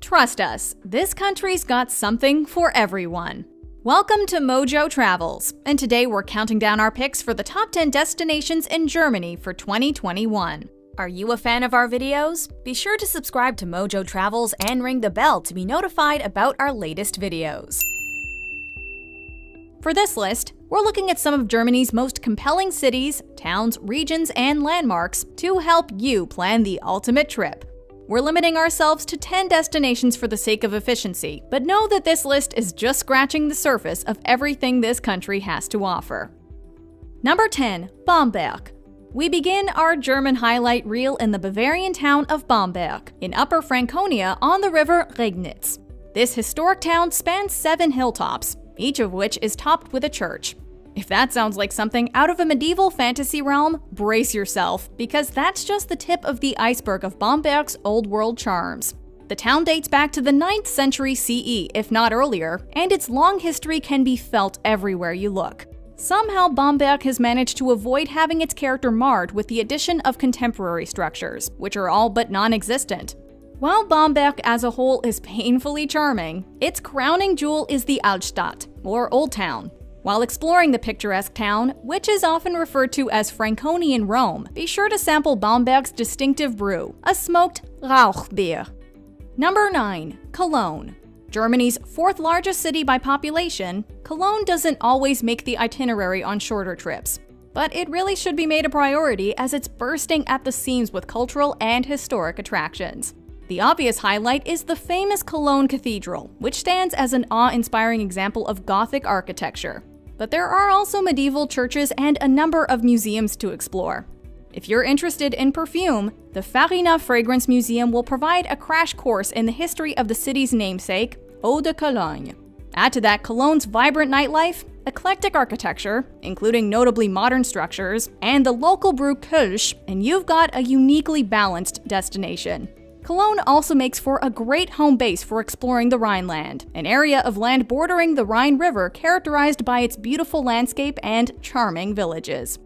Trust us, this country's got something for everyone. Welcome to Mojo Travels, and today we're counting down our picks for the top 10 destinations in Germany for 2021. Are you a fan of our videos? Be sure to subscribe to Mojo Travels and ring the bell to be notified about our latest videos. For this list, we're looking at some of Germany's most compelling cities, towns, regions, and landmarks to help you plan the ultimate trip. We're limiting ourselves to 10 destinations for the sake of efficiency, but know that this list is just scratching the surface of everything this country has to offer. Number 10. Bamberg. We begin our German highlight reel in the Bavarian town of Bamberg, in Upper Franconia on the river Regnitz. This historic town spans 7 hilltops, each of which is topped with a church. If that sounds like something out of a medieval fantasy realm, brace yourself, because that's just the tip of the iceberg of Bamberg's old world charms. The town dates back to the 9th century CE, if not earlier, and its long history can be felt everywhere you look. Somehow Bamberg has managed to avoid having its character marred with the addition of contemporary structures, which are all but non-existent. While Bamberg as a whole is painfully charming, its crowning jewel is the Altstadt, or Old Town. While exploring the picturesque town, which is often referred to as Franconian Rome, be sure to sample Bamberg's distinctive brew, a smoked Rauchbier. Number 9. Cologne. Germany's 4th largest city by population, Cologne doesn't always make the itinerary on shorter trips. But it really should be made a priority as it's bursting at the seams with cultural and historic attractions. The obvious highlight is the famous Cologne Cathedral, which stands as an awe-inspiring example of Gothic architecture. But there are also medieval churches and a number of museums to explore. If you're interested in perfume, the Farina Fragrance Museum will provide a crash course in the history of the city's namesake, Eau de Cologne. Add to that Cologne's vibrant nightlife, eclectic architecture, including notably modern structures, and the local brew Kölsch, and you've got a uniquely balanced destination. Cologne also makes for a great home base for exploring the Rhineland, an area of land bordering the Rhine River characterized by its beautiful landscape and charming villages.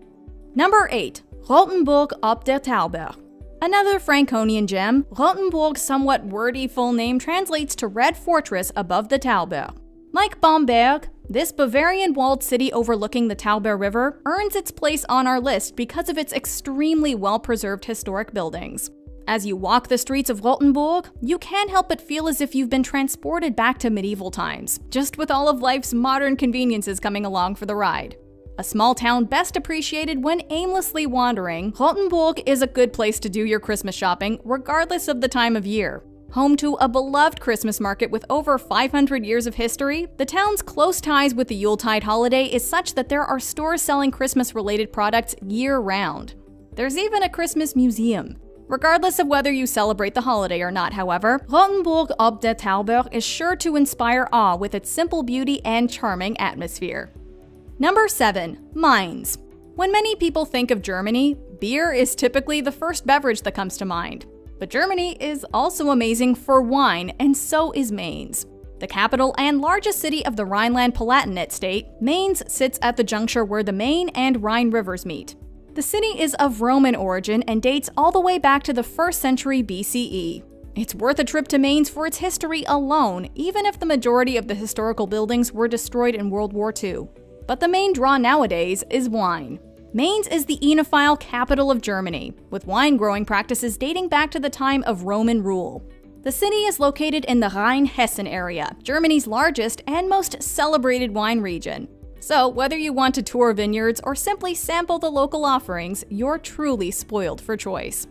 Number 8. Rothenburg ob der Tauber. Another Franconian gem, Rothenburg's somewhat wordy full name translates to Red Fortress above the Tauber. Like Bamberg, this Bavarian walled city overlooking the Tauber River earns its place on our list because of its extremely well-preserved historic buildings. As you walk the streets of Rothenburg, you can't help but feel as if you've been transported back to medieval times, just with all of life's modern conveniences coming along for the ride. A small town best appreciated when aimlessly wandering, Rothenburg is a good place to do your Christmas shopping regardless of the time of year. Home to a beloved Christmas market with over 500 years of history, the town's close ties with the Yuletide holiday is such that there are stores selling Christmas-related products year-round. There's even a Christmas museum. Regardless of whether you celebrate the holiday or not, however, Rothenburg ob der Tauber is sure to inspire awe with its simple beauty and charming atmosphere. Number 7. Mainz. When many people think of Germany, beer is typically the first beverage that comes to mind. But Germany is also amazing for wine, and so is Mainz. The capital and largest city of the Rhineland-Palatinate state, Mainz sits at the juncture where the Main and Rhine rivers meet. The city is of Roman origin and dates all the way back to the 1st century BCE. It's worth a trip to Mainz for its history alone, even if the majority of the historical buildings were destroyed in World War II. But the main draw nowadays is wine. Mainz is the enophile capital of Germany, with wine growing practices dating back to the time of Roman rule. The city is located in the Rhine-Hessen area, Germany's largest and most celebrated wine region. So, whether you want to tour vineyards or simply sample the local offerings, you're truly spoiled for choice.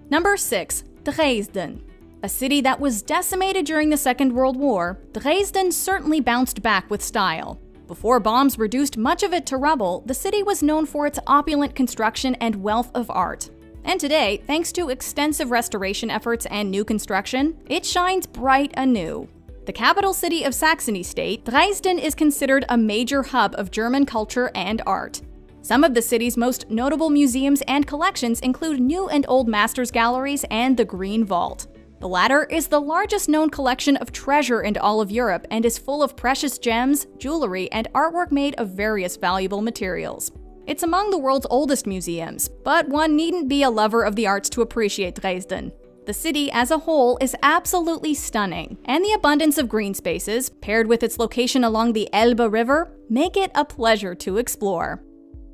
Number 6. Dresden. A city that was decimated during the Second World War, Dresden certainly bounced back with style. Before bombs reduced much of it to rubble, the city was known for its opulent construction and wealth of art. And today, thanks to extensive restoration efforts and new construction, it shines bright anew. The capital city of Saxony state, Dresden is considered a major hub of German culture and art. Some of the city's most notable museums and collections include new and old masters galleries and the Green Vault. The latter is the largest known collection of treasure in all of Europe and is full of precious gems, jewelry, and artwork made of various valuable materials. It's among the world's oldest museums, but one needn't be a lover of the arts to appreciate Dresden. The city as a whole is absolutely stunning, and the abundance of green spaces, paired with its location along the Elbe River, make it a pleasure to explore.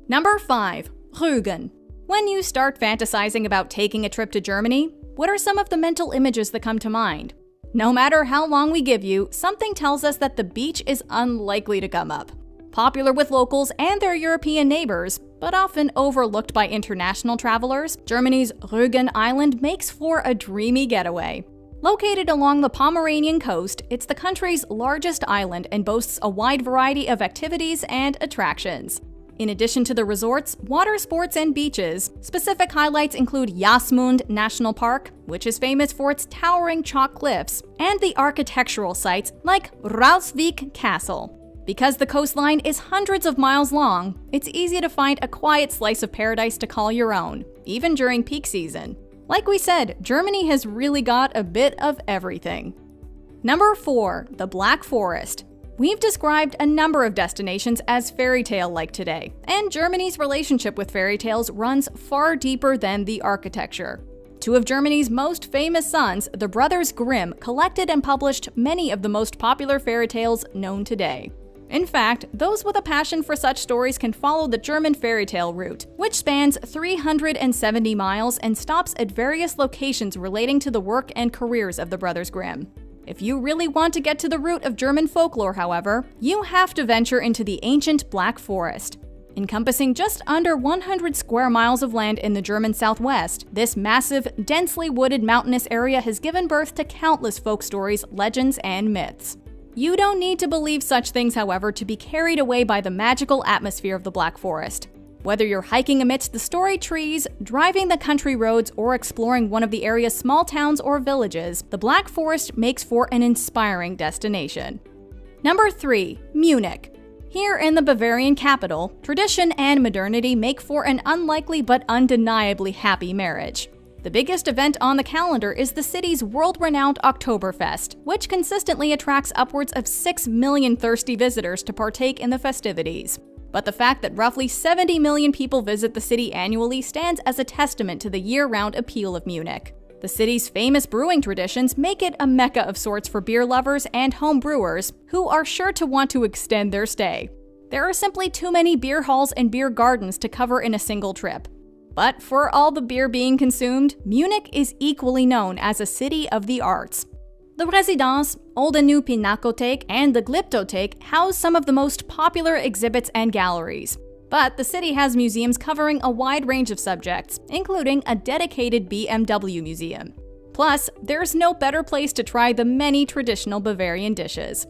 Number 5. Rügen. When you start fantasizing about taking a trip to Germany, what are some of the mental images that come to mind? No matter how long we give you, something tells us that the beach is unlikely to come up. Popular with locals and their European neighbors, but often overlooked by international travelers, Germany's Rügen Island makes for a dreamy getaway. Located along the Pomeranian coast, it's the country's largest island and boasts a wide variety of activities and attractions. In addition to the resorts, water sports, and beaches, specific highlights include Jasmund National Park, which is famous for its towering chalk cliffs, and the architectural sites like Ralsvik Castle. Because the coastline is hundreds of miles long, it's easy to find a quiet slice of paradise to call your own, even during peak season. Like we said, Germany has really got a bit of everything. Number 4. The Black Forest. We've described a number of destinations as fairy tale-like today, and Germany's relationship with fairy tales runs far deeper than the architecture. Two of Germany's most famous sons, the Brothers Grimm, collected and published many of the most popular fairy tales known today. In fact, those with a passion for such stories can follow the German fairy tale route, which spans 370 miles and stops at various locations relating to the work and careers of the Brothers Grimm. If you really want to get to the root of German folklore, however, you have to venture into the ancient Black Forest. Encompassing just under 100 square miles of land in the German southwest, this massive, densely wooded mountainous area has given birth to countless folk stories, legends, and myths. You don't need to believe such things, however, to be carried away by the magical atmosphere of the Black Forest. Whether you're hiking amidst the storied trees, driving the country roads, or exploring one of the area's small towns or villages, the Black Forest makes for an inspiring destination. Number 3. Munich. Here in the Bavarian capital, tradition and modernity make for an unlikely but undeniably happy marriage. The biggest event on the calendar is the city's world-renowned Oktoberfest, which consistently attracts upwards of 6 million thirsty visitors to partake in the festivities. But the fact that roughly 70 million people visit the city annually stands as a testament to the year-round appeal of Munich. The city's famous brewing traditions make it a mecca of sorts for beer lovers and home brewers, who are sure to want to extend their stay. There are simply too many beer halls and beer gardens to cover in a single trip. But for all the beer being consumed, Munich is equally known as a city of the arts. The Residenz, Old and New Pinakothek, and the Glyptothek house some of the most popular exhibits and galleries. But the city has museums covering a wide range of subjects, including a dedicated BMW museum. Plus, there's no better place to try the many traditional Bavarian dishes.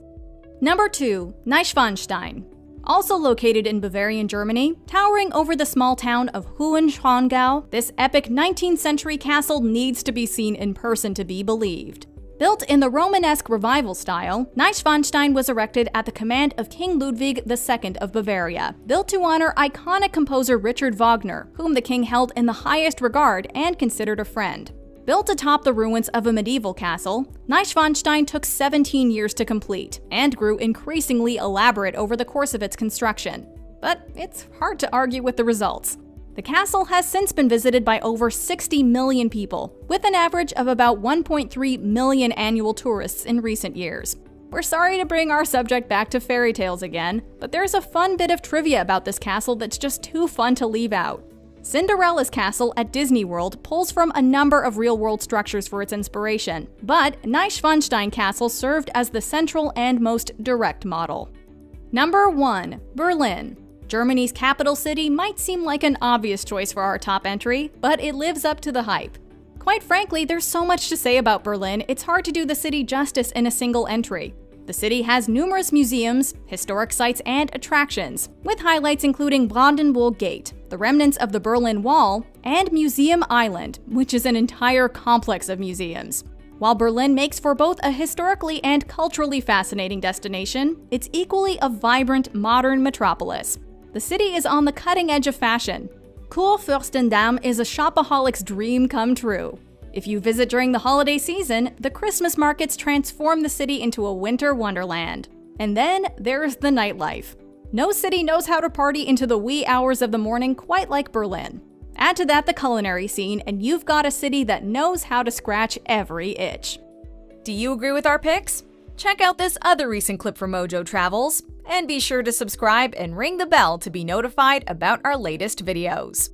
Number 2. Neuschwanstein. Also located in Bavarian Germany, towering over the small town of Hohenschwangau, this epic 19th century castle needs to be seen in person to be believed. Built in the Romanesque revival style, Neuschwanstein was erected at the command of King Ludwig II of Bavaria, built to honor iconic composer Richard Wagner, whom the king held in the highest regard and considered a friend. Built atop the ruins of a medieval castle, Neuschwanstein took 17 years to complete and grew increasingly elaborate over the course of its construction. But it's hard to argue with the results. The castle has since been visited by over 60 million people, with an average of about 1.3 million annual tourists in recent years. We're sorry to bring our subject back to fairy tales again, but there's a fun bit of trivia about this castle that's just too fun to leave out. Cinderella's castle at Disney World pulls from a number of real-world structures for its inspiration, but Neuschwanstein Castle served as the central and most direct model. Number 1. Berlin. Germany's capital city might seem like an obvious choice for our top entry, but it lives up to the hype. Quite frankly, there's so much to say about Berlin, it's hard to do the city justice in a single entry. The city has numerous museums, historic sites, and attractions, with highlights including Brandenburg Gate, the remnants of the Berlin Wall, and Museum Island, which is an entire complex of museums. While Berlin makes for both a historically and culturally fascinating destination, it's equally a vibrant, modern metropolis. The city is on the cutting edge of fashion. Kurfürstendamm is a shopaholic's dream come true. If you visit during the holiday season, the Christmas markets transform the city into a winter wonderland. And then there's the nightlife. No city knows how to party into the wee hours of the morning quite like Berlin. Add to that the culinary scene, and you've got a city that knows how to scratch every itch. Do you agree with our picks? Check out this other recent clip from Mojo Travels, and be sure to subscribe and ring the bell to be notified about our latest videos.